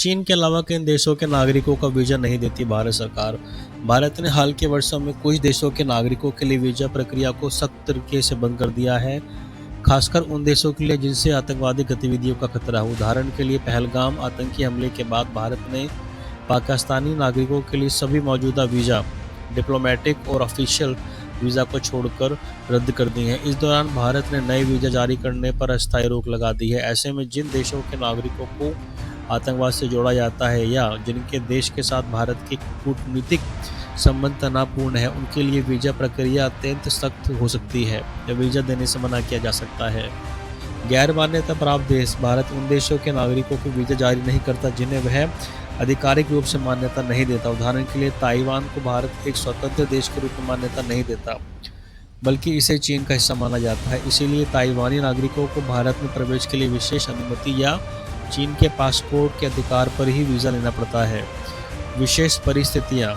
चीन के अलावा किन देशों के नागरिकों का वीज़ा नहीं देती भारत सरकार? भारत ने हाल के वर्षों में कुछ देशों के नागरिकों के लिए वीज़ा प्रक्रिया को सख्त तरीके से बंद कर दिया है, खासकर उन देशों के लिए जिनसे आतंकवादी गतिविधियों का खतरा हो। उदाहरण के लिए पहलगाम आतंकी हमले के बाद भारत ने पाकिस्तानी नागरिकों के लिए सभी मौजूदा वीज़ा, डिप्लोमेटिक और ऑफिशियल वीज़ा को छोड़कर रद्द कर दिए हैं। इस दौरान भारत ने नए वीज़ा जारी करने पर अस्थायी रोक लगा दी है। ऐसे में जिन देशों के नागरिकों को आतंकवाद से जोड़ा जाता है या जिनके देश के साथ भारत के कूटनीतिक संबंध तनावपूर्ण है, उनके लिए वीज़ा प्रक्रिया अत्यंत सख्त हो सकती है या वीज़ा देने से मना किया जा सकता है। गैर मान्यता प्राप्त देश: भारत उन देशों के नागरिकों को वीज़ा जारी नहीं करता जिन्हें वह आधिकारिक रूप से मान्यता नहीं देता। उदाहरण के लिए ताइवान को भारत एक स्वतंत्र देश के रूप में मान्यता नहीं देता, बल्कि इसे चीन का हिस्सा माना जाता है। इसीलिए ताइवानी नागरिकों को भारत में प्रवेश के लिए विशेष अनुमति या चीन के पासपोर्ट के अधिकार पर ही वीज़ा लेना पड़ता है। विशेष परिस्थितियाँ: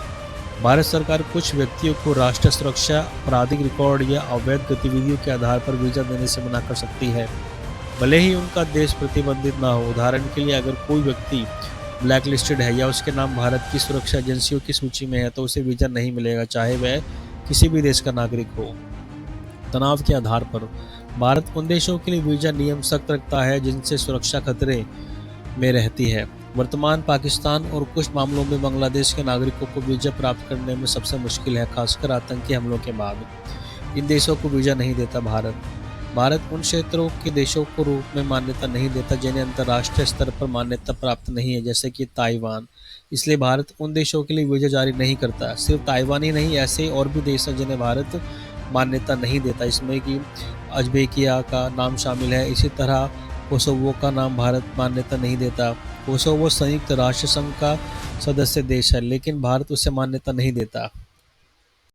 भारत सरकार कुछ व्यक्तियों को राष्ट्रीय सुरक्षा, आपराधिक रिकॉर्ड या अवैध गतिविधियों के आधार पर वीज़ा देने से मना कर सकती है, भले ही उनका देश प्रतिबंधित ना हो। उदाहरण के लिए अगर कोई व्यक्ति ब्लैक लिस्टेड है या उसके नाम भारत की सुरक्षा एजेंसियों की सूची में है, तो उसे वीज़ा नहीं मिलेगा, चाहे वह किसी भी देश का नागरिक हो। तनाव के आधार पर: भारत उन देशों के लिए वीज़ा नियम सख्त रखता है जिनसे सुरक्षा खतरे में रहती है। वर्तमान पाकिस्तान और कुछ मामलों में बांग्लादेश के नागरिकों को वीज़ा प्राप्त करने में सबसे मुश्किल है, खासकर आतंकी हमलों के बाद। इन देशों को वीज़ा नहीं देता भारत उन क्षेत्रों के देशों को रूप में मान्यता नहीं देता जिन्हें अंतर्राष्ट्रीय स्तर पर मान्यता प्राप्त नहीं है, जैसे कि ताइवान। इसलिए भारत उन देशों के लिए वीज़ा जारी नहीं करता। सिर्फ ताइवान ही नहीं, ऐसे और भी देश हैं जिन्हें भारत मान्यता नहीं देता। इसमें कि अज़्बेकिया का नाम शामिल है। इसी तरह कोसोवो का नाम भारत मान्यता नहीं देता। कोसोवो संयुक्त राष्ट्र संघ का सदस्य देश है, लेकिन भारत उसे मान्यता नहीं देता।